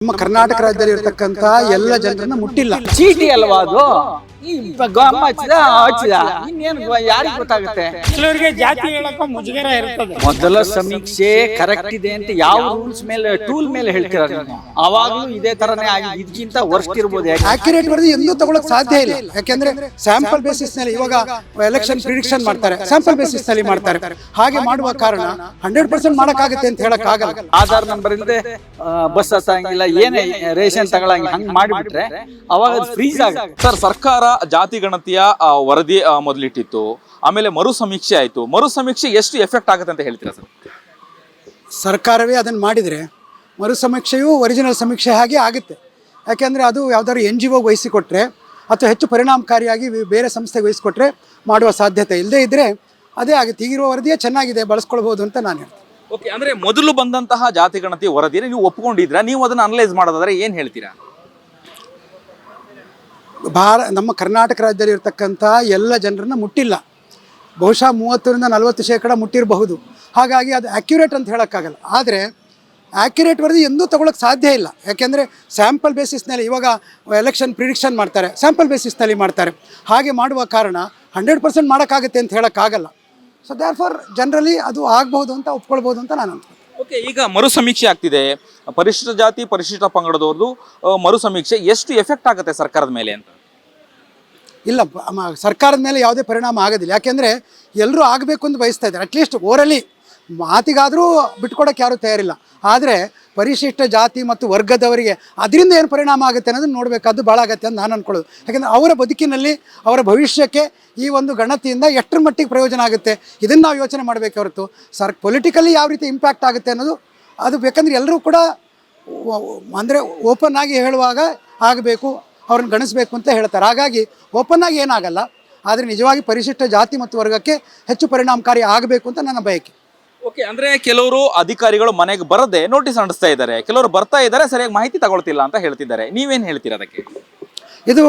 ನಮ್ಮ ಕರ್ನಾಟಕ ರಾಜ್ಯದಲ್ಲಿ ಇರತಕ್ಕಂತ ಎಲ್ಲ ಜನರನ್ನ ಮುಟ್ಟಿಲ್ಲ. ಚೀಟಿ ಅಲ್ವಾ ಅದು? ಗಮ್ಮ ಹಚ್ಚಿದ ಇನ್ನೇನು ಯಾರಿಗೆ ಗೊತ್ತಾಗುತ್ತೆ? ಕೆಲವರಿಗೆ ಜಾತಿ ಹೇಳಕ ಮುಜುಗರ ಇರ್ತದೆ. ಮೊದಲ ಸಮೀಕ್ಷೆ ಕರೆಕ್ಟ್ ಇದೆ ಅಂತ ಯಾವ ರೂಲ್ಸ್ ಮೇಲೆ ಟೂಲ್ ಮೇಲೆ ಹೇಳ್ತೀರ ನೀವು? ಅವಾಗ್ಲೂ ಇದೇ ತರನೇ ಆಗಿ ಇದಕ್ಕಿಂತ ವರ್ಸ್ಟ್ ಇರ್ಬೋದು. ಆಕ್ಯುರೇಟ್ ವರದಿ ಎಂದೂ ತಗೊಳಕ್ ಸಾಧ್ಯ ಇಲ್ಲ. ಯಾಕೆಂದ್ರೆ ಸ್ಯಾಂಪಲ್ ಬೇಸಿಸ್ ನಲ್ಲಿ ಇವಾಗ ಎಲೆಕ್ಷನ್ ಪ್ರಿಡಿಕ್ಷನ್ ಮಾಡ್ತಾರೆ, ಸ್ಯಾಂಪಲ್ ಬೇಸಿಸ್ ನಲ್ಲಿ ಮಾಡ್ತಾರೆ. ಹಾಗೆ ಮಾಡುವ ಕಾರಣ 100% ಮಾಡಕ್ಕಾಗತ್ತೆ ಅಂತ ಹೇಳಕ್ ಆಗಲ್ಲ. ಆಧಾರ್ ನಂಬರ್ ಇಲ್ಲದೆ ಬಸ್ ಹತ್ತಂಗಿಲ್ಲ, ಏನೇ ರೇಷನ್ ತಗೊಳಂಗಿಲ್ಲ, ಹಂಗ್ ಮಾಡಿಬಿಟ್ರೆ ಅವಾಗ ಫ್ರೀಸ್ ಆಗುತ್ತೆ. ಸರ್, ಸರ್ಕಾರ ಜಾತಿ ಗಣತಿಯ ವರದಿ ಮೊದಲಿಟ್ಟಿತ್ತು, ಆಮೇಲೆ ಮರು ಸಮೀಕ್ಷೆ ಆಯ್ತು. ಮರು ಸಮೀಕ್ಷೆ ಎಷ್ಟು ಎಫೆಕ್ಟ್ ಆಗುತ್ತೆ ಅಂತ ಹೇಳ್ತೀರಾ ಸರ್? ಸರ್ಕಾರವೇ ಅದನ್ನು ಮಾಡಿದರೆ ಮರು ಸಮೀಕ್ಷೆಯು ಒರಿಜಿನಲ್ ಸಮೀಕ್ಷೆ ಹಾಗೆ ಆಗುತ್ತೆ. ಯಾಕೆಂದರೆ ಅದು ಯಾವ್ದಾದ್ರು NGO ವಹಿಸಿಕೊಟ್ರೆ ಅಥವಾ ಹೆಚ್ಚು ಪರಿಣಾಮಕಾರಿಯಾಗಿ ಬೇರೆ ಸಂಸ್ಥೆಗೆ ವಹಿಸಿಕೊಟ್ರೆ ಮಾಡುವ ಸಾಧ್ಯತೆ ಇಲ್ಲದೇ ಇದ್ದರೆ ಅದೇ ಆಗುತ್ತೆ. ಈಗಿರುವ ವರದಿಯೇ ಚೆನ್ನಾಗಿದೆ, ಬಳಸ್ಕೊಳ್ಬೋದು ಅಂತ ನಾನು ಹೇಳ್ತೀನಿ. ಓಕೆ, ಅಂದರೆ ಮೊದಲು ಬಂದಂತಹ ಜಾತಿ ಗಣತಿ ವರದಿಯನ್ನು ನೀವು ಒಪ್ಕೊಂಡಿದ್ದೀರಾ? ನೀವು ಅದನ್ನು ಅನಲೈಸ್ ಮಾಡೋದಾದ್ರೆ ಏನು ಹೇಳ್ತೀರಾ? ನಮ್ಮ ಕರ್ನಾಟಕ ರಾಜ್ಯದಲ್ಲಿ ಇರತಕ್ಕಂಥ ಎಲ್ಲ ಜನರನ್ನ ಮುಟ್ಟಿಲ್ಲ. ಬಹುಶಃ 30-40% ಮುಟ್ಟಿರಬಹುದು. ಹಾಗಾಗಿ ಅದು ಆ್ಯಕ್ಯುರೇಟ್ ಅಂತ ಹೇಳೋಕ್ಕಾಗಲ್ಲ. ಆದರೆ ಆ್ಯಕ್ಯುರೇಟ್ ವರದಿ ಎಂದೂ ತಗೊಳಕ್ಕೆ ಸಾಧ್ಯ ಇಲ್ಲ. ಯಾಕೆಂದರೆ ಸ್ಯಾಂಪಲ್ ಬೇಸಿಸ್ನಲ್ಲಿ ಇವಾಗ ಎಲೆಕ್ಷನ್ ಪ್ರಿಡಿಕ್ಷನ್ ಮಾಡ್ತಾರೆ, ಸ್ಯಾಂಪಲ್ ಬೇಸಿಸ್ನಲ್ಲಿ ಮಾಡ್ತಾರೆ. ಹಾಗೆ ಮಾಡುವ ಕಾರಣ 100% ಮಾಡೋಕ್ಕಾಗುತ್ತೆ ಅಂತ ಹೇಳೋಕ್ಕಾಗಲ್ಲ. ಸೊ ದೇರ್ ಫಾರ್ ಜನರಲಿ ಅದು ಆಗ್ಬೋದು ಅಂತ ಒಪ್ಕೊಳ್ಬೋದು ಅಂತ ನಾನು ಅನ್ಕೊಂಡು. ಓಕೆ, ಈಗ ಮರು ಸಮೀಕ್ಷೆ ಆಗ್ತಿದೆ, ಪರಿಶಿಷ್ಟ ಜಾತಿ ಪರಿಶಿಷ್ಟ ಪಂಗಡದವ್ರದ್ದು ಮರು ಸಮೀಕ್ಷೆ ಎಷ್ಟು ಎಫೆಕ್ಟ್ ಆಗುತ್ತೆ ಸರ್ಕಾರದ ಮೇಲೆ ಅಂತ? ಇಲ್ಲ, ಸರ್ಕಾರದ ಮೇಲೆ ಯಾವುದೇ ಪರಿಣಾಮ ಆಗೋದಿಲ್ಲ. ಯಾಕೆಂದರೆ ಎಲ್ಲರೂ ಆಗಬೇಕು ಅಂತ ಬಯಸ್ತಾ ಇದ್ದಾರೆ. ಅಟ್ಲೀಸ್ಟ್ ಓರಲಿ ಮಾತಿಗಾದರೂ ಬಿಟ್ಕೊಡೋಕ್ಕೆ ಯಾರೂ ತಯಾರಿಲ್ಲ. ಆದರೆ ಪರಿಶಿಷ್ಟ ಜಾತಿ ಮತ್ತು ವರ್ಗದವರಿಗೆ ಅದರಿಂದ ಏನು ಪರಿಣಾಮ ಆಗುತ್ತೆ ಅನ್ನೋದನ್ನು ನೋಡಬೇಕಾದ್ದು ಭಾಳ ಆಗತ್ತೆ ಅಂತ ನಾನು ಅಂದ್ಕೊಳ್ಳೋದು. ಯಾಕೆಂದರೆ ಅವರ ಬದುಕಿನಲ್ಲಿ ಅವರ ಭವಿಷ್ಯಕ್ಕೆ ಈ ಒಂದು ಗಣತಿಯಿಂದ ಎಷ್ಟರ ಮಟ್ಟಿಗೆ ಪ್ರಯೋಜನ ಆಗುತ್ತೆ ಇದನ್ನು ನಾವು ಯೋಚನೆ ಮಾಡಬೇಕು ಹೊರತು ಪೊಲಿಟಿಕಲಿ ಯಾವ ರೀತಿ ಇಂಪ್ಯಾಕ್ಟ್ ಆಗುತ್ತೆ ಅನ್ನೋದು ಅದು ಬೇಕಂದರೆ ಎಲ್ಲರೂ ಕೂಡ ಅಂದರೆ ಓಪನ್ ಆಗಿ ಹೇಳುವಾಗ ಆಗಬೇಕು, ಅವ್ರನ್ನ ಗಣಿಸಬೇಕು ಅಂತ ಹೇಳ್ತಾರೆ. ಹಾಗಾಗಿ ಓಪನ್ ಆಗಿ ಏನಾಗಲ್ಲ, ಆದರೆ ನಿಜವಾಗಿ ಪರಿಶಿಷ್ಟ ಜಾತಿ ಮತ್ತು ವರ್ಗಕ್ಕೆ ಹೆಚ್ಚು ಪರಿಣಾಮಕಾರಿ ಆಗಬೇಕು ಅಂತ ನನ್ನ ಬಯಕೆ. ಓಕೆ, ಅಂದರೆ ಕೆಲವರು ಅಧಿಕಾರಿಗಳು ಮನೆಗೆ ಬರದೆ ನೋಟಿಸ್ ಅಂಟಿಸ್ತಾ ಇದ್ದಾರೆ, ಕೆಲವರು ಬರ್ತಾ ಇದ್ದಾರೆ ಸರಿಯಾಗಿ ಮಾಹಿತಿ ತಗೊಳ್ತಿಲ್ಲ ಅಂತ ಹೇಳ್ತಿದ್ದಾರೆ. ನೀವೇನು ಹೇಳ್ತೀರಾ ಅದಕ್ಕೆ? ಇದು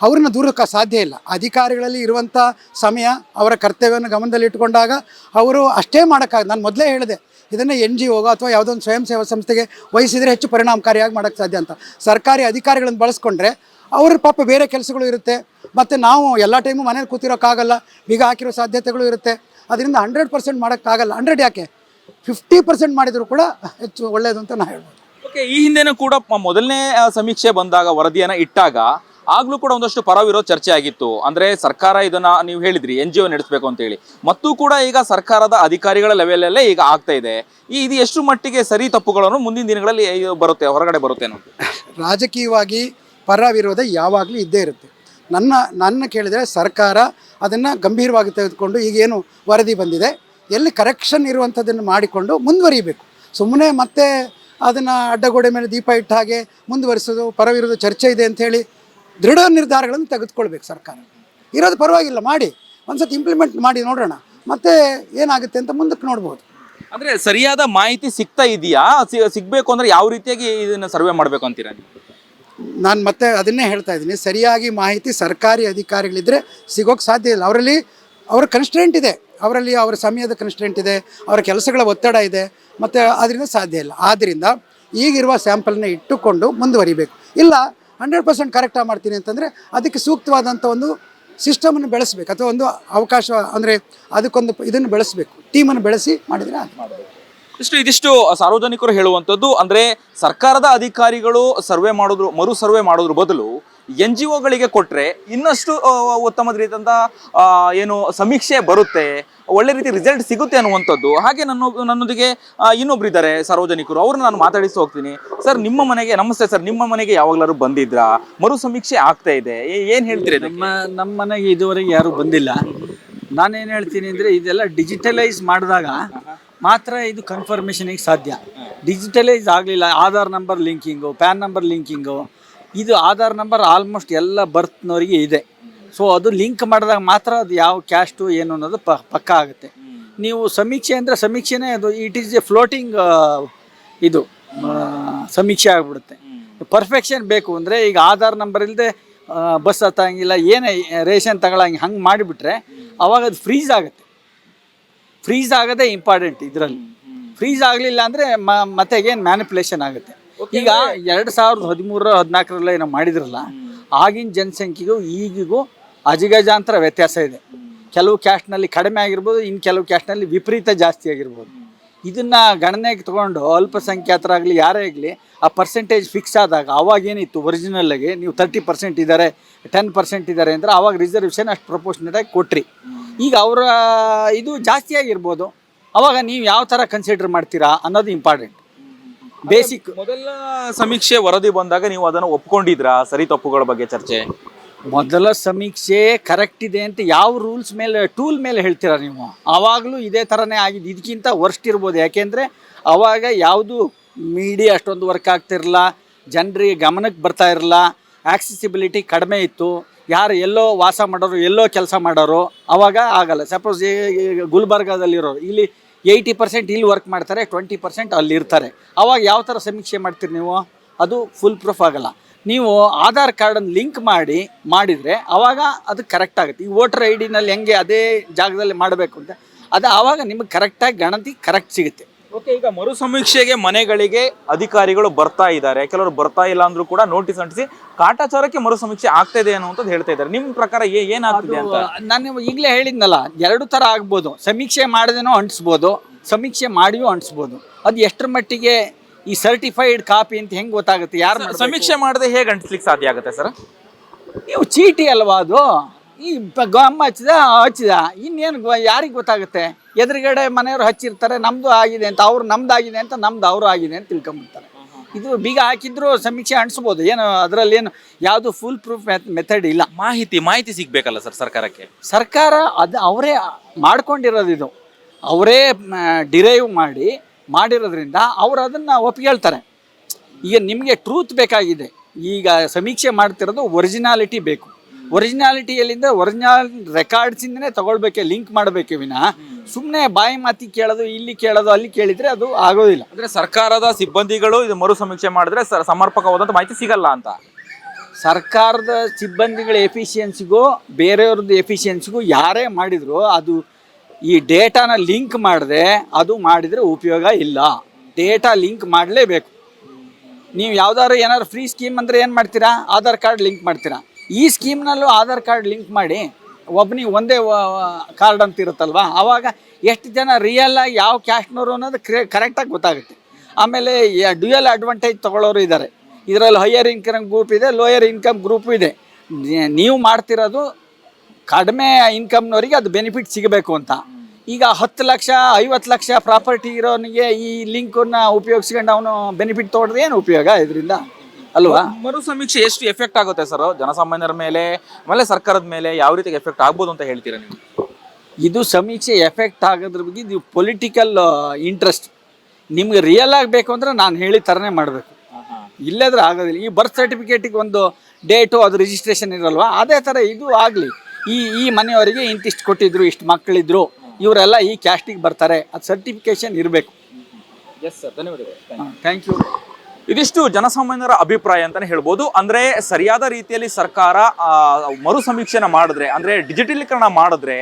ಅವ್ರನ್ನ ದೂರಕ್ಕೆ ಸಾಧ್ಯ ಇಲ್ಲ. ಅಧಿಕಾರಿಗಳಲ್ಲಿ ಇರುವಂಥ ಸಮಯ, ಅವರ ಕರ್ತವ್ಯವನ್ನು ಗಮನದಲ್ಲಿಟ್ಟುಕೊಂಡಾಗ ಅವರು ಅಷ್ಟೇ ನಾನು ಮೊದಲೇ ಹೇಳಿದೆ, ಇದನ್ನು NGO ಅಥವಾ ಯಾವುದೋ ಒಂದು ಸ್ವಯಂ ಸೇವಾ ಸಂಸ್ಥೆಗೆ ವಹಿಸಿದರೆ ಹೆಚ್ಚು ಪರಿಣಾಮಕಾರಿಯಾಗಿ ಮಾಡೋಕ್ಕೆ ಸಾಧ್ಯ ಅಂತ. ಸರ್ಕಾರಿ ಅಧಿಕಾರಿಗಳನ್ನು ಬಳಸ್ಕೊಂಡ್ರೆ ಅವ್ರ ಪಾಪ ಬೇರೆ ಕೆಲಸಗಳು ಇರುತ್ತೆ, ಮತ್ತು ನಾವು ಎಲ್ಲ ಟೈಮು ಮನೇಲಿ ಕೂತಿರೋಕ್ಕಾಗಲ್ಲ, ಬೀಗ ಹಾಕಿರೋ ಸಾಧ್ಯತೆಗಳು ಇರುತ್ತೆ. ಅದರಿಂದ 100% ಮಾಡೋಕ್ಕಾಗಲ್ಲ. 100 ಯಾಕೆ 50% ಮಾಡಿದರೂ ಕೂಡ ಹೆಚ್ಚು ಒಳ್ಳೆಯದು ಅಂತ ನಾನು ಹೇಳ್ಬೋದು. ಓಕೆ, ಈ ಹಿಂದೆನೂ ಕೂಡ ಮೊದಲನೇ ಸಮೀಕ್ಷೆ ಬಂದಾಗ ವರದಿಯನ್ನು ಇಟ್ಟಾಗ ಆಗ್ಲೂ ಕೂಡ ಒಂದಷ್ಟು ಪರವಿರೋ ಚರ್ಚೆ ಆಗಿತ್ತು. ಅಂದರೆ ಸರ್ಕಾರ ಇದನ್ನ ನೀವು ಹೇಳಿದ್ರಿ NGO ನಡೆಸಬೇಕು ಅಂತೇಳಿ, ಮತ್ತು ಕೂಡ ಈಗ ಸರ್ಕಾರದ ಅಧಿಕಾರಿಗಳ ಲೆವೆಲಲ್ಲೇ ಈಗ ಆಗ್ತಾ ಇದೆ. ಇದು ಎಷ್ಟು ಮಟ್ಟಿಗೆ ಸರಿ ತಪ್ಪುಗಳನ್ನು ಮುಂದಿನ ದಿನಗಳಲ್ಲಿ ಬರುತ್ತೆ, ಹೊರಗಡೆ ಬರುತ್ತೇನೋ? ರಾಜಕೀಯವಾಗಿ ಪರ ವಿರೋಧ ಯಾವಾಗಲೂ ಇದ್ದೇ ಇರುತ್ತೆ. ನನ್ನ ಕೇಳಿದರೆ ಸರ್ಕಾರ ಅದನ್ನು ಗಂಭೀರವಾಗಿ ತೆಗೆದುಕೊಂಡು ಈಗೇನು ವರದಿ ಬಂದಿದೆ ಎಲ್ಲಿ ಕರೆಕ್ಷನ್ ಇರುವಂಥದ್ದನ್ನು ಮಾಡಿಕೊಂಡು ಮುಂದುವರಿಬೇಕು. ಸುಮ್ಮನೆ ಮತ್ತೆ ಅದನ್ನು ಅಡ್ಡಗೋಡೆ ಮೇಲೆ ದೀಪ ಇಟ್ಟ ಹಾಗೆ ಮುಂದುವರಿಸೋದು, ಪರವಿರೋಧ ಚರ್ಚೆ ಇದೆ ಅಂಥೇಳಿ ದೃಢ ನಿರ್ಧಾರಗಳನ್ನು ತೆಗೆದುಕೊಳ್ಬೇಕು. ಸರ್ಕಾರ ಇರೋದು ಪರವಾಗಿಲ್ಲ, ಮಾಡಿ ಒಂದ್ಸತಿ ಇಂಪ್ಲಿಮೆಂಟ್ ಮಾಡಿ ನೋಡೋಣ, ಮತ್ತೆ ಏನಾಗುತ್ತೆ ಅಂತ ಮುಂದಕ್ಕೆ ನೋಡ್ಬೋದು. ಅಂದರೆ ಸರಿಯಾದ ಮಾಹಿತಿ ಸಿಗ್ತಾ ಇದೆಯಾ? ಸಿಗಬೇಕು ಅಂದರೆ ಯಾವ ರೀತಿಯಾಗಿ ಇದನ್ನು ಸರ್ವೆ ಮಾಡಬೇಕು ಅಂತೀರಾ? ನಾನು ಮತ್ತೆ ಅದನ್ನೇ ಹೇಳ್ತಾ ಇದ್ದೀನಿ, ಸರಿಯಾಗಿ ಮಾಹಿತಿ ಸರ್ಕಾರಿ ಅಧಿಕಾರಿಗಳಿದ್ದರೆ ಸಿಗೋಕ್ಕೆ ಸಾಧ್ಯ ಇಲ್ಲ. ಅವರ ಕನ್ಸ್ಟ್ರೆಂಟ್ ಇದೆ, ಅವರಲ್ಲಿ ಅವರ ಸಮಯದ ಕನ್ಸ್ಟ್ರೆಂಟ್ ಇದೆ, ಅವರ ಕೆಲಸಗಳ ಒತ್ತಡ ಇದೆ, ಮತ್ತು ಅದರಿಂದ ಸಾಧ್ಯ ಇಲ್ಲ. ಆದ್ದರಿಂದ ಈಗಿರುವ ಸ್ಯಾಂಪಲ್ನ ಇಟ್ಟುಕೊಂಡು ಮುಂದುವರಿಬೇಕು. ಇಲ್ಲ 100% ಕರೆಕ್ಟಾಗಿ ಮಾಡ್ತೀನಿ ಅಂತಂದರೆ ಅದಕ್ಕೆ ಸೂಕ್ತವಾದಂಥ ಒಂದು ಸಿಸ್ಟಮನ್ನು ಬೆಳೆಸಬೇಕು, ಅಥವಾ ಒಂದು ಅವಕಾಶ ಅಂದರೆ ಅದಕ್ಕೊಂದು ಇದನ್ನು ಬೆಳೆಸಬೇಕು, ಟೀಮನ್ನು ಬೆಳೆಸಿ ಮಾಡಿದರೆ ಅದು ಮಾಡಬೇಕು. ಇದಿಷ್ಟು ಸಾರ್ವಜನಿಕರು ಹೇಳುವಂಥದ್ದು. ಅಂದರೆ ಸರ್ಕಾರದ ಅಧಿಕಾರಿಗಳು ಮರು ಸರ್ವೆ ಮಾಡೋದ್ರ ಬದಲು NGOಗಳಿಗೆ ಕೊಟ್ಟರೆ ಇನ್ನಷ್ಟು ಉತ್ತಮ ರೀತಿಯಂಥ ಏನು ಸಮೀಕ್ಷೆ ಬರುತ್ತೆ, ಒಳ್ಳೆ ರೀತಿ ರಿಸಲ್ಟ್ ಸಿಗುತ್ತೆ ಅನ್ನುವಂಥದ್ದು. ಹಾಗೆ ನನ್ನೊಂದಿಗೆ ಇನ್ನೊಬ್ರು ಇದ್ದಾರೆ ಸಾರ್ವಜನಿಕರು, ಅವ್ರನ್ನ ನಾನು ಮಾತಾಡಿಸಿ ಹೋಗ್ತೀನಿ. ಸರ್, ನಿಮ್ಮ ಮನೆಗೆ ನಮಸ್ತೆ ಸರ್, ನಿಮ್ಮ ಮನೆಗೆ ಯಾವಾಗಲಾದ್ರು ಬಂದಿದ್ರಾ? ಮರು ಸಮೀಕ್ಷೆ ಆಗ್ತಾ ಇದೆ, ಏನು ಹೇಳ್ತೀರಿ? ನಮ್ಮ ಮನೆಗೆ ಇದುವರೆಗೆ ಯಾರು ಬಂದಿಲ್ಲ. ನಾನೇನು ಹೇಳ್ತೀನಿ ಅಂದರೆ, ಇದೆಲ್ಲ ಡಿಜಿಟಲೈಸ್ ಮಾಡಿದಾಗ ಮಾತ್ರ ಇದು ಕನ್ಫರ್ಮೇಷನಿಗೆ ಸಾಧ್ಯ. ಡಿಜಿಟಲೈಸ್ ಆಗಲಿಲ್ಲ, ಆಧಾರ್ ನಂಬರ್ ಲಿಂಕಿಂಗು, ಪ್ಯಾನ್ ನಂಬರ್ ಲಿಂಕಿಂಗು, ಇದು ಆಧಾರ್ ನಂಬರ್ ಆಲ್ಮೋಸ್ಟ್ ಎಲ್ಲ ಬರ್ತ್ನವರಿಗೆ ಇದೆ. ಸೊ ಅದು ಲಿಂಕ್ ಮಾಡಿದಾಗ ಮಾತ್ರ ಅದು ಯಾವ ಕ್ಯಾಸ್ಟು ಏನು ಅನ್ನೋದು ಪಕ್ಕ ಆಗುತ್ತೆ. ನೀವು ಸಮೀಕ್ಷೆ ಅಂದರೆ ಸಮೀಕ್ಷೆನೇ ಅದು ಇಟ್ ಈಸ್ ಎ ಫ್ಲೋಟಿಂಗ್ ಇದು ಸಮೀಕ್ಷೆ ಆಗಿಬಿಡುತ್ತೆ. ಪರ್ಫೆಕ್ಷನ್ ಬೇಕು ಅಂದರೆ ಈಗ ಆಧಾರ್ ನಂಬರ್ ಇಲ್ಲದೆ ಬಸ್ ಹತ್ತಂಗಿಲ್ಲ, ಏನೇ ರೇಷನ್ ತಗೊಳಂಗೆ ಹಂಗೆ ಮಾಡಿಬಿಟ್ರೆ ಅವಾಗ ಅದು ಫ್ರೀಸ್ ಆಗುತ್ತೆ. ಫ್ರೀಸ್ ಆಗೋದೇ ಇಂಪಾರ್ಟೆಂಟ್ ಇದರಲ್ಲಿ. ಫ್ರೀಸ್ ಆಗಲಿಲ್ಲ ಅಂದರೆ ಮತ್ತೆ ಅಗೇನ್ ಮ್ಯಾನಿಪುಲೇಷನ್ ಆಗುತ್ತೆ. ಈಗ 2013-14 ಏನೋ ಮಾಡಿದ್ರಲ್ಲ, ಆಗಿನ ಜನಸಂಖ್ಯೆಗೂ ಈಗಿಗೂ ಅಜಗಜಾಂತರ ವ್ಯತ್ಯಾಸ ಇದೆ. ಕೆಲವು ಕ್ಯಾಸ್ಟ್ನಲ್ಲಿ ಕಡಿಮೆ ಆಗಿರ್ಬೋದು, ಇನ್ನು ಕೆಲವು ಕ್ಯಾಸ್ಟ್ನಲ್ಲಿ ವಿಪರೀತ ಜಾಸ್ತಿ ಆಗಿರ್ಬೋದು. ಇದನ್ನ ಗಣನೆಗೆ ತಗೊಂಡು ಅಲ್ಪಸಂಖ್ಯಾತರಾಗಲಿ ಯಾರೇ ಆಗಲಿ ಆ ಪರ್ಸೆಂಟೇಜ್ ಫಿಕ್ಸ್ ಆದಾಗ, ಅವಾಗೇನಿತ್ತು ಒರಿಜಿನಲ್ಲಾಗಿ ನೀವು 30% ಇದ್ದಾರೆ 10% ಇದ್ದಾರೆ ಅಂದರೆ ಅವಾಗ ರಿಸರ್ವೇಷನ್ ಅಷ್ಟು ಪ್ರಪೋರ್ಷನೇಟಾಗಿ ಕೊಟ್ರಿ. ಈಗ ಅವರ ಇದು ಜಾಸ್ತಿ ಆಗಿರ್ಬೋದು, ಅವಾಗ ನೀವು ಯಾವ ಥರ ಕನ್ಸಿಡರ್ ಮಾಡ್ತೀರಾ ಅನ್ನೋದು ಇಂಪಾರ್ಟೆಂಟ್. ಬೇಸಿಕ್ ಮೊದಲ ಸಮೀಕ್ಷೆ ವರದಿ ಬಂದಾಗ ನೀವು ಅದನ್ನು ಒಪ್ಕೊಂಡಿದ್ರಾ? ಸರಿ ತಪ್ಪುಗಳ ಬಗ್ಗೆ ಚರ್ಚೆ. ಮೊದಲ ಸಮೀಕ್ಷೆ ಕರೆಕ್ಟ್ ಇದೆ ಅಂತ ಯಾವ ರೂಲ್ಸ್ ಮೇಲೆ, ಟೂಲ್ ಮೇಲೆ ಹೇಳ್ತೀರಾ ನೀವು? ಆವಾಗಲೂ ಇದೇ ಥರನೇ ಆಗಿದೆ, ಇದಕ್ಕಿಂತ ವರ್ಸ್ಟ್ ಇರ್ಬೋದು. ಯಾಕೆಂದರೆ ಅವಾಗ ಯಾವುದು ಮೀಡಿಯಾ ಅಷ್ಟೊಂದು ವರ್ಕ್ ಆಗ್ತಿರಲಿಲ್ಲ, ಜನರಿಗೆ ಗಮನಕ್ಕೆ ಬರ್ತಾ ಇರಲಿಲ್ಲ, ಆಕ್ಸೆಸಿಬಿಲಿಟಿ ಕಡಿಮೆ ಇತ್ತು. ಯಾರು ಎಲ್ಲೋ ವಾಸ ಮಾಡೋರು, ಎಲ್ಲೋ ಕೆಲಸ ಮಾಡೋರು ಅವಾಗ ಆಗಲ್ಲ. ಸಪೋಸ್ ಗುಲ್ಬರ್ಗಾದಲ್ಲಿರೋರು ಇಲ್ಲಿ 80% ಇಲ್ಲಿ ವರ್ಕ್ ಮಾಡ್ತಾರೆ, 20% ಅಲ್ಲಿ ಇರ್ತಾರೆ. ಅವಾಗ ಯಾವ ಥರ ಸಮೀಕ್ಷೆ ಮಾಡ್ತೀರಿ ನೀವು? ಅದು ಫುಲ್ ಪ್ರೂಫ್ ಆಗಲ್ಲ. ನೀವು ಆಧಾರ್ ಕಾರ್ಡನ್ನು ಲಿಂಕ್ ಮಾಡಿದರೆ ಅವಾಗ ಅದು ಕರೆಕ್ಟ್ ಆಗುತ್ತೆ. ಈ ವೋಟರ್ ಐ ಡಿನಲ್ಲಿ ಹೆಂಗೆ ಅದೇ ಜಾಗದಲ್ಲಿ ಮಾಡಬೇಕು ಅಂತ, ಅದು ಆವಾಗ ನಿಮಗೆ ಕರೆಕ್ಟಾಗಿ ಗಣತಿ ಕರೆಕ್ಟ್ ಸಿಗುತ್ತೆ. ಓಕೆ, ಈಗ ಮರು ಸಮೀಕ್ಷೆಗೆ ಮನೆಗಳಿಗೆ ಅಧಿಕಾರಿಗಳು ಬರ್ತಾ ಇದ್ದಾರೆ, ಕೆಲವರು ಬರ್ತಾ ಇಲ್ಲ ಅಂದ್ರೂ ಕೂಡ ನೋಟಿಸ್ ಅಂಟಿಸಿ ಕಾಟಾಚಾರಕ್ಕೆ ಮರು ಸಮೀಕ್ಷೆ ಆಗ್ತಾ ಇದೆ ಅನ್ನುವಂಥದ್ದು ಹೇಳ್ತಾ ಇದ್ದಾರೆ. ನಿಮ್ಮ ಪ್ರಕಾರ ಏನಾಗ್ತಿದೆ ಅಂತ? ನಾನು ಈಗಲೇ ಹೇಳಿದ್ನಲ್ಲ, 2 ಥರ ಆಗ್ಬೋದು. ಸಮೀಕ್ಷೆ ಮಾಡದೇನೋ ಅಂಟಿಸ್ಬೋದು, ಸಮೀಕ್ಷೆ ಮಾಡಿಯೂ ಅಂಟಿಸ್ಬೋದು. ಅದು ಎಷ್ಟರ ಮಟ್ಟಿಗೆ ಈ ಸರ್ಟಿಫೈಡ್ ಕಾಪಿ ಅಂತ ಹೆಂಗೆ ಗೊತ್ತಾಗುತ್ತೆ? ಯಾರು ಸಮೀಕ್ಷೆ ಮಾಡದೆ ಹೇಗೆ ಅಂಟಿಸ್ಲಿಕ್ಕೆ ಸಾಧ್ಯ ಆಗುತ್ತೆ ಸರ್? ನೀವು ಚೀಟಿ ಅಲ್ವಾ ಅದು? ಈ ಗಮ್ಮ ಹಚ್ಚಿದ ಇನ್ನೇನು ಯಾರಿಗೆ ಗೊತ್ತಾಗುತ್ತೆ? ಎದುರುಗಡೆ ಮನೆಯವರು ಹಚ್ಚಿರ್ತಾರೆ, ನಮ್ಮದು ಆಗಿದೆ ಅಂತ, ನಮ್ದು ಆಗಿದೆ ಅಂತ, ಅವ್ರು ಆಗಿದೆ ಅಂತ ತಿಳ್ಕೊಂಬಿಡ್ತಾರೆ. ಇದು ಬೀಗ ಹಾಕಿದ್ರು ಸಮೀಕ್ಷೆ ಅಂಟಿಸ್ಬೋದು. ಏನು ಅದರಲ್ಲಿ ಏನು ಯಾವುದು ಫುಲ್ ಪ್ರೂಫ್ ಮೆಥಡ್ ಇಲ್ಲ. ಮಾಹಿತಿ ಸಿಗ್ಬೇಕಲ್ಲ ಸರ್ ಸರ್ಕಾರಕ್ಕೆ? ಸರ್ಕಾರ ಅದು ಅವರೇ ಮಾಡ್ಕೊಂಡಿರೋದು, ಇದು ಅವರೇ ಡಿರೈವ್ ಮಾಡಿರೋದ್ರಿಂದ ಅವ್ರು ಅದನ್ನು ಒಪ್ಪಿಗೆಳ್ತಾರೆ. ಈಗ ನಿಮಗೆ ಟ್ರೂತ್ ಬೇಕಾಗಿದೆ. ಈಗ ಸಮೀಕ್ಷೆ ಮಾಡ್ತಿರೋದು ಒರಿಜಿನಾಲಿಟಿ ಬೇಕು. ಒರಿಜಿನಾಲಿಟಿಯಲ್ಲಿಂದ ಒರಿಜಿನಲ್ ರೆಕಾರ್ಡ್ಸಿಂದನೇ ತಗೊಳ್ಬೇಕೆ, ಲಿಂಕ್ ಮಾಡಬೇಕೆ ವಿನಃ ಸುಮ್ಮನೆ ಬಾಯಿ ಮಾತಿ ಕೇಳೋದು, ಇಲ್ಲಿ ಕೇಳೋದು, ಅಲ್ಲಿ ಕೇಳಿದರೆ ಅದು ಆಗೋದಿಲ್ಲ. ಅಂದರೆ ಸರ್ಕಾರದ ಸಿಬ್ಬಂದಿಗಳು ಇದು ಮರು ಸಮೀಕ್ಷೆ ಮಾಡಿದ್ರೆ ಸಮರ್ಪಕವಾದಂಥ ಮಾಹಿತಿ ಸಿಗಲ್ಲ ಅಂತ? ಸರ್ಕಾರದ ಸಿಬ್ಬಂದಿಗಳ ಎಫಿಷಿಯನ್ಸಿಗೂ ಬೇರೆಯವ್ರದ್ದು ಎಫಿಷಿಯನ್ಸಿಗೂ ಯಾರೇ ಮಾಡಿದ್ರು ಅದು ಈ ಡೇಟಾನ ಲಿಂಕ್ ಮಾಡದೆ ಅದು ಮಾಡಿದರೆ ಉಪಯೋಗ ಇಲ್ಲ. ಡೇಟಾ ಲಿಂಕ್ ಮಾಡಲೇಬೇಕು. ನೀವು ಯಾವ್ದಾದ್ರು ಏನಾದ್ರು ಫ್ರೀ ಸ್ಕೀಮ್ ಅಂದರೆ ಏನು ಮಾಡ್ತೀರಾ? ಆಧಾರ್ ಕಾರ್ಡ್ ಲಿಂಕ್ ಮಾಡ್ತೀರಾ. ಈ ಸ್ಕೀಮ್ನಲ್ಲೂ ಆಧಾರ್ ಕಾರ್ಡ್ ಲಿಂಕ್ ಮಾಡಿ ಒಬ್ಬನಿಗೆ ಒಂದೇ ಕಾರ್ಡ್ ಅಂತ ಇರುತ್ತಲ್ವ, ಆವಾಗ ಎಷ್ಟು ಜನ ರಿಯಲಾಗಿ ಯಾವ ಕ್ಯಾಸ್ಟ್ನವರು ಅನ್ನೋದು ಕರೆಕ್ಟಾಗಿ ಗೊತ್ತಾಗುತ್ತೆ. ಆಮೇಲೆ ಡ್ಯೂಯಲ್ ಅಡ್ವಾಂಟೇಜ್ ತೊಗೊಳ್ಳೋರು ಇದ್ದಾರೆ. ಇದರಲ್ಲಿ ಹೈಯರ್ ಇನ್ಕಮ್ ಗ್ರೂಪ್ ಇದೆ, ಲೋಯರ್ ಇನ್ಕಮ್ ಗ್ರೂಪ್ ಇದೆ. ನೀವು ಮಾಡ್ತಿರೋದು ಕಡಿಮೆ ಇನ್ಕಮ್ನವರಿಗೆ ಅದು ಬೆನಿಫಿಟ್ ಸಿಗಬೇಕು ಅಂತ. ಈಗ 10 ಲಕ್ಷ 50 ಲಕ್ಷ ಪ್ರಾಪರ್ಟಿ ಇರೋನಿಗೆ ಈ ಲಿಂಕನ್ನು ಉಪಯೋಗಿಸ್ಕೊಂಡು ಅವನು ಬೆನಿಫಿಟ್ ತೊಗೊಂಡ್ರೆ ಏನು ಉಪಯೋಗ ಇದರಿಂದ ಅಲ್ವಾ? ಮರು ಸಮೀಕ್ಷೆ ಎಷ್ಟು ಎಫೆಕ್ಟ್ ಆಗುತ್ತೆ ಸರ್ ಜನಸಾಮಾನ್ಯರ ಮೇಲೆ, ಆಮೇಲೆ ಸರ್ಕಾರದ ಮೇಲೆ ಯಾವ ರೀತಿ ಎಫೆಕ್ಟ್ ಆಗ್ಬೋದು ಅಂತ ಹೇಳ್ತೀರಾ ನೀವು? ಇದು ಸಮೀಕ್ಷೆ ಎಫೆಕ್ಟ್ ಆಗೋದ್ರ ಬಗ್ಗೆ ಇದು ಪೊಲಿಟಿಕಲ್ ಇಂಟ್ರೆಸ್ಟ್. ನಿಮ್ಗೆ ರಿಯಲ್ ಆಗಬೇಕು ಅಂದರೆ ನಾನು ಹೇಳಿದ ಥರನೇ ಮಾಡಬೇಕು, ಇಲ್ಲದ್ರೆ ಆಗೋದಿಲ್ಲ. ಈ ಬರ್ತ್ ಸರ್ಟಿಫಿಕೇಟಿಗೆ ಒಂದು ಡೇಟು ಅದು ರಿಜಿಸ್ಟ್ರೇಷನ್ ಇರಲ್ವಾ, ಅದೇ ಥರ ಇದು ಆಗಲಿ. ಈ ಮನೆಯವರಿಗೆ ಇಂತಿಷ್ಟು ಕೊಟ್ಟಿದ್ರು, ಇಷ್ಟು ಮಕ್ಕಳಿದ್ರು, ಇವರೆಲ್ಲ ಈ ಕ್ಯಾಸ್ಟಿಗೆ ಬರ್ತಾರೆ, ಅದು ಸರ್ಟಿಫಿಕೇಶನ್ ಇರಬೇಕು. ಎಸ್ ಸರ್, ಧನ್ಯವಾದಗಳು. Thank you. ಇದಿಷ್ಟು ಜನಸಾಮಾನ್ಯರ ಅಭಿಪ್ರಾಯ ಅಂತಾನೆ ಹೇಳ್ಬೋದು. ಅಂದ್ರೆ ಸರಿಯಾದ ರೀತಿಯಲ್ಲಿ ಸರ್ಕಾರ ಮರು ಸಮೀಕ್ಷೆನ ಮಾಡಿದ್ರೆ, ಅಂದ್ರೆ ಡಿಜಿಟಲೀಕರಣ ಮಾಡಿದ್ರೆ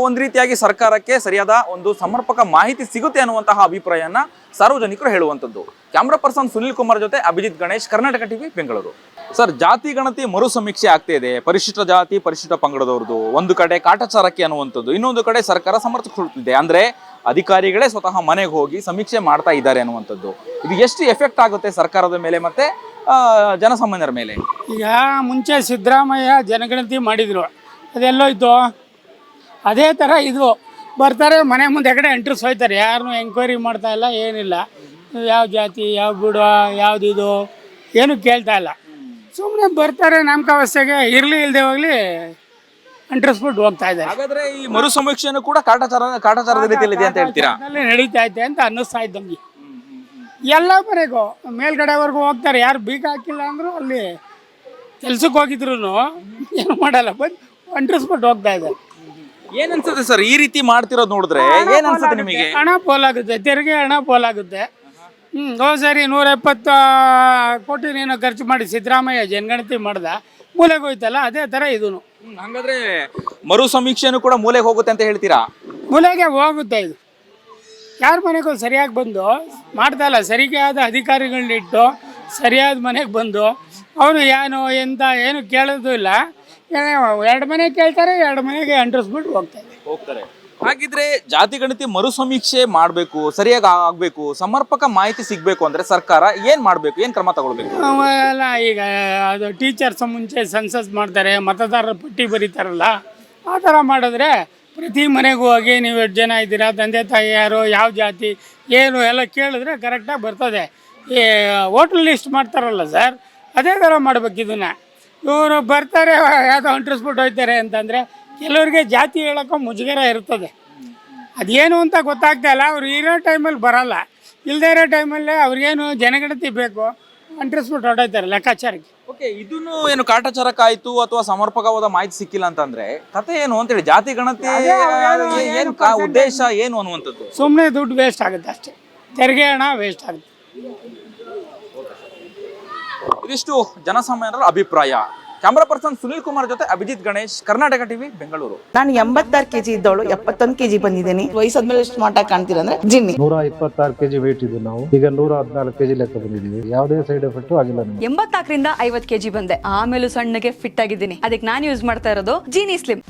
ಒಂದು ರೀತಿಯಾಗಿ ಸರ್ಕಾರಕ್ಕೆ ಸರಿಯಾದ ಒಂದು ಸಮರ್ಪಕ ಮಾಹಿತಿ ಸಿಗುತ್ತೆ ಅನ್ನುವಂತಹ ಅಭಿಪ್ರಾಯನ ಸಾರ್ವಜನಿಕರು ಹೇಳುವಂಥದ್ದು. ಕ್ಯಾಮ್ರಾ ಪರ್ಸನ್ ಸುನಿಲ್ ಕುಮಾರ್ ಜೊತೆ ಅಭಿಜಿತ್ ಗಣೇಶ್, ಕರ್ನಾಟಕ ಟಿವಿ, ಬೆಂಗಳೂರು. ಸರ್, ಜಾತಿ ಗಣತಿ ಮರು ಸಮೀಕ್ಷೆ ಆಗ್ತಾ ಇದೆ. ಪರಿಶಿಷ್ಟ ಜಾತಿ ಪರಿಶಿಷ್ಟ ಪಂಗಡದವ್ರದ್ದು ಒಂದು ಕಡೆ ಕಾಟಾಚಾರಕ್ಕೆ ಅನ್ನುವಂಥದ್ದು, ಇನ್ನೊಂದು ಕಡೆ ಸರ್ಕಾರ ಸಮರ್ಥಿಸುತ್ತಿದೆ. ಅಂದ್ರೆ ಅಧಿಕಾರಿಗಳೇ ಸ್ವತಃ ಮನೆಗೆ ಹೋಗಿ ಸಮೀಕ್ಷೆ ಮಾಡ್ತಾ ಇದ್ದಾರೆ ಅನ್ನುವಂಥದ್ದು. ಇದು ಎಷ್ಟು ಎಫೆಕ್ಟ್ ಆಗುತ್ತೆ ಸರ್ಕಾರದ ಮೇಲೆ ಮತ್ತೆ ಜನಸಾಮಾನ್ಯರ ಮೇಲೆ? ಈಗ ಮುಂಚೆ ಸಿದ್ದರಾಮಯ್ಯ ಜನಗಣತಿ ಮಾಡಿದ್ರು, ಅದೆಲ್ಲೋ ಇತ್ತು. ಅದೇ ಥರ ಇದು ಬರ್ತಾರೆ, ಮನೆ ಮುಂದೆ ಕಡೆ ಎಂಟ್ರೆಸ್ ಹೋಯ್ತಾರೆ, ಯಾರನ್ನೂ ಎಂಕ್ವೈರಿ ಮಾಡ್ತಾ ಇಲ್ಲ, ಏನಿಲ್ಲ. ಯಾವ ಜಾತಿ, ಯಾವ ಬುಡ, ಯಾವುದಿದು ಏನು ಕೇಳ್ತಾ ಇಲ್ಲ. ಸುಮ್ಮನೆ ಬರ್ತಾರೆ, ನಾಮಕಾವಸ್ಥೆಗೆ ಇರಲಿ ಇಲ್ಲದೆ ಹೋಗಲಿ ಅಂಟಿಸ್ಬಿಟ್ಟು ಹೋಗ್ತಾ ಇದ್ದಾರೆ. ಹಾಗಾದ್ರೆ ಈ ಮರು ಸಮೀಕ್ಷೆನೂ ಕೂಡ ಕಾಟಾಚಾರದ ರೀತಿಯಲ್ಲಿ ಇದೆ ಅಂತ ಹೇಳ್ತೀರಾ? ನಡೀತಾ ಐತೆ ಅಂತ ಅನ್ನಿಸ್ತಾ ಇದ್ದಂಗೆ. ಎಲ್ಲ ಮನೆಗೂ ಮೇಲ್ಗಡೆವರೆಗೂ ಹೋಗ್ತಾರೆ, ಯಾರು ಬೀಗ ಹಾಕಿಲ್ಲ ಅಂದರೂ ಅಲ್ಲಿ ಕೆಲ್ಸಕ್ಕೆ ಹೋಗಿದ್ರು ಏನು ಮಾಡಲ್ಲ, ಬಂದು ಅಂಟಿಸ್ಬಿಟ್ಟು ಹೋಗ್ತಾ ಇದ್ದಾರೆ. ಏನ್ ಅನ್ಸುತ್ತೆ ಸರ್ ಈ ರೀತಿ ಮಾಡ್ತಿರೋದು ನೋಡಿದ್ರೆ? ಏನ್ ಅನ್ಸುತ್ತೆ ನಿಮಗೆ? ಹಣ ಪೋಲಾಗುತ್ತೆ, ತೆರಿಗೆ ಹಣ ಪೋಲಾಗುತ್ತೆ. ಹೋದ ಸರಿ 170 ಕೋಟಿ ನೀನು ಖರ್ಚು ಮಾಡಿ ಸಿದ್ದರಾಮಯ್ಯ ಜನಗಣತಿ ಮಾಡ್ದ, ಮೂಲೆಗೆ ಹೋಯ್ತಲ್ಲ, ಅದೇ ಥರ ಇದೂ. ಹಂಗಾದ್ರೆ ಮರು ಸಮೀಕ್ಷೆನೂ ಕೂಡ ಮೂಲೆಗೆ ಹೋಗುತ್ತೆ ಅಂತ ಹೇಳ್ತೀರಾ? ಮೂಲೆಗೆ ಹೋಗುತ್ತೆ ಇದು. ಯಾರ ಮನೆಗೂ ಸರಿಯಾಗಿ ಬಂದು ಮಾಡ್ತಾಯಿಲ್ಲ. ಸರಿಯಾದ ಅಧಿಕಾರಿಗಳನ್ನಿಟ್ಟು ಸರಿಯಾದ ಮನೆಗೆ ಬಂದು ಅವನು ಏನು ಕೇಳೋದು ಇಲ್ಲ. 2 ಮನೆ ಕೇಳ್ತಾರೆ, 2 ಮನೆಗೆ ಅಂಟಿಸ್ಬಿಟ್ಟು ಹೋಗ್ತಾರೆ. ಹಾಗಿದ್ರೆ ಜಾತಿ ಗಣತಿ ಮರು ಸಮೀಕ್ಷೆ ಮಾಡಬೇಕು, ಸರಿಯಾಗಿ ಆಗಬೇಕು, ಸಮರ್ಪಕ ಮಾಹಿತಿ ಸಿಗಬೇಕು ಅಂದ್ರೆ ಸರ್ಕಾರ ಏನ್ ಮಾಡಬೇಕು, ಏನ್ ಕ್ರಮ ತಗೊಳ್ಬೇಕು? ಅವೆಲ್ಲ ಈಗ ಅದು ಟೀಚರ್ಸ್ ಮುಂಚೆ ಸೆನ್ಸಸ್ ಮಾಡ್ತಾರೆ, ಮತದಾರರ ಪಟ್ಟಿ ಬರೀತಾರಲ್ಲ, ಆ ಥರ ಮಾಡಿದ್ರೆ ಪ್ರತಿ ಮನೆಗೂ ಹೋಗಿ ನೀವು ಎಷ್ಟು ಜನ ಇದ್ದೀರಾ, ತಂದೆ ತಾಯಿ ಯಾರು, ಯಾವ ಜಾತಿ ಏನು ಎಲ್ಲ ಕೇಳಿದ್ರೆ ಕರೆಕ್ಟಾಗಿ ಬರ್ತದೆ. ಈ ವೋಟರ್ ಲಿಸ್ಟ್ ಮಾಡ್ತಾರಲ್ಲ ಸರ್, ಅದೇ ಥರ ಮಾಡ್ಬೇಕು ಇದನ್ನು. ಇವರು ಬರ್ತಾರೆ ಯಾವುದೋ ಅಂಟಿಸ್ಬಿಟ್ಟು ಹೋಗ್ತಾರೆ ಅಂತಂದರೆ ಕೆಲವ್ರಿಗೆ ಜಾತಿ ಹೇಳೋಕ್ಕೂ ಮುಜುಗರ ಇರ್ತದೆ. ಅದೇನು ಅಂತ ಗೊತ್ತಾಗ್ತಾ ಇಲ್ಲ. ಅವ್ರು ಇರೋ ಟೈಮಲ್ಲಿ ಬರೋಲ್ಲ, ಇಲ್ಲದೇ ಇರೋ ಟೈಮಲ್ಲೇ ಅವ್ರಿಗೇನು ಜನಗಣತಿ ಬೇಕು ಅಂಟಿಸ್ಬಿಟ್ಟು ಹೊರಟೋಯ್ತಾರೆ ಲೆಕ್ಕಾಚಾರಕ್ಕೆ. ಓಕೆ, ಇದನ್ನು ಏನು ಕಾಟಾಚಾರಕ್ಕಾಯ್ತು ಅಥವಾ ಸಮರ್ಪಕವಾದ ಮಾಹಿತಿ ಸಿಕ್ಕಿಲ್ಲ ಅಂತಂದ್ರೆ ಕತೆ ಏನು ಅಂತೇಳಿ ಜಾತಿ ಗಣತಿ ಏನು ಉದ್ದೇಶ ಏನು ಅನ್ನುವಂಥದ್ದು? ಸುಮ್ಮನೆ ದುಡ್ಡು ವೇಸ್ಟ್ ಆಗುತ್ತೆ ಅಷ್ಟೇ, ತೆರಿಗೆ ಹಣ ವೇಸ್ಟ್ ಆಗುತ್ತೆ. ಇದಿಷ್ಟು ಜನಸಾಮಾನ್ಯರ ಅಭಿಪ್ರಾಯ. ಕ್ಯಾಮ್ರಾ ಪರ್ಸನ್ ಸುನಿಲ್ ಕುಮಾರ್ ಜೊತೆ ಅಭಿಜಿತ್ ಗಣೇಶ್, ಕರ್ನಾಟಕ ಟಿವಿ, ಬೆಂಗಳೂರು. ನಾನು 86 kg ಇದ್ದವಳು 71 kg ಬಂದಿದ್ದೀನಿ. ವಯಸ್ಸಾದ್ಮೇಲೆ ಸ್ಮಾರ್ಟ್ ಆಗಿ ಕಾಣ್ತೀರಾ ಅಂದ್ರೆ ಜಿನ್ನಿ. 126 kg ವೇಟ್ ಇದ್ದು ನಾವು ಈಗ 114 kg ಲೆಕ್ಕ ಬಂದಿದ್ದೀವಿ. ಯಾವುದೇ ಸೈಡ್ ಎಫೆಕ್ಟ್ ಆಗಿಲ್ಲ ನಮಗೆ. 84ರಿಂದ 50 kg ಬಂದೆ, ಆಮೇಲೂ ಸಣ್ಣಗೆ ಫಿಟ್ ಆಗಿದ್ದೀನಿ. ಅದಕ್ಕೆ ನಾನು ಯೂಸ್ ಮಾಡ್ತಾ ಇರೋದು ಜೀನಿ ಸ್ಲಿಮ್.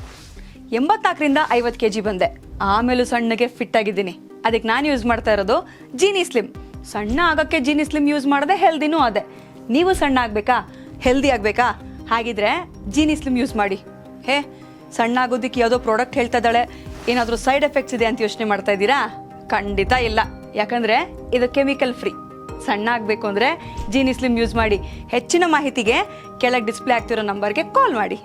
84ರಿಂದ 50 kg ಬಂದೆ, ಆಮೇಲೂ ಸಣ್ಣಗೆ ಫಿಟ್ ಆಗಿದ್ದೀನಿ. ಅದಕ್ಕೆ ನಾನು ಯೂಸ್ ಮಾಡ್ತಾ ಇರೋದು ಜೀನಿ ಸ್ಲಿಮ್. ಸಣ್ಣ ಆಗೋಕ್ಕೆ ಜೀನಿ ಸ್ಲಿಮ್ ಯೂಸ್ ಮಾಡಿದೆ, ಹೆಲ್ದಿನೂ ಅದೇ. ನೀವು ಸಣ್ಣ ಆಗಬೇಕಾ, ಹೆಲ್ದಿ ಆಗಬೇಕಾ? ಹಾಗಿದ್ರೆ ಜೀನಿ ಸ್ಲಿಮ್ ಯೂಸ್ ಮಾಡಿ. ಸಣ್ಣ ಆಗೋದಕ್ಕೆ ಯಾವುದೋ ಪ್ರಾಡಕ್ಟ್ ಹೇಳ್ತಾ ಇದ್ದಾಳೆ, ಏನಾದರೂ ಸೈಡ್ ಎಫೆಕ್ಟ್ಸ್ ಇದೆ ಅಂತ ಯೋಚನೆ ಮಾಡ್ತಾ ಇದ್ದೀರಾ? ಖಂಡಿತ ಇಲ್ಲ, ಯಾಕಂದರೆ ಇದು ಕೆಮಿಕಲ್ ಫ್ರೀ. ಸಣ್ಣ ಆಗಬೇಕು ಅಂದರೆ ಜೀನಿ ಸ್ಲಿಮ್ ಯೂಸ್ ಮಾಡಿ. ಹೆಚ್ಚಿನ ಮಾಹಿತಿಗೆ ಕೆಳಗೆ ಡಿಸ್ಪ್ಲೇ ಆಗ್ತಿರೋ ನಂಬರ್ಗೆ ಕಾಲ್ ಮಾಡಿ.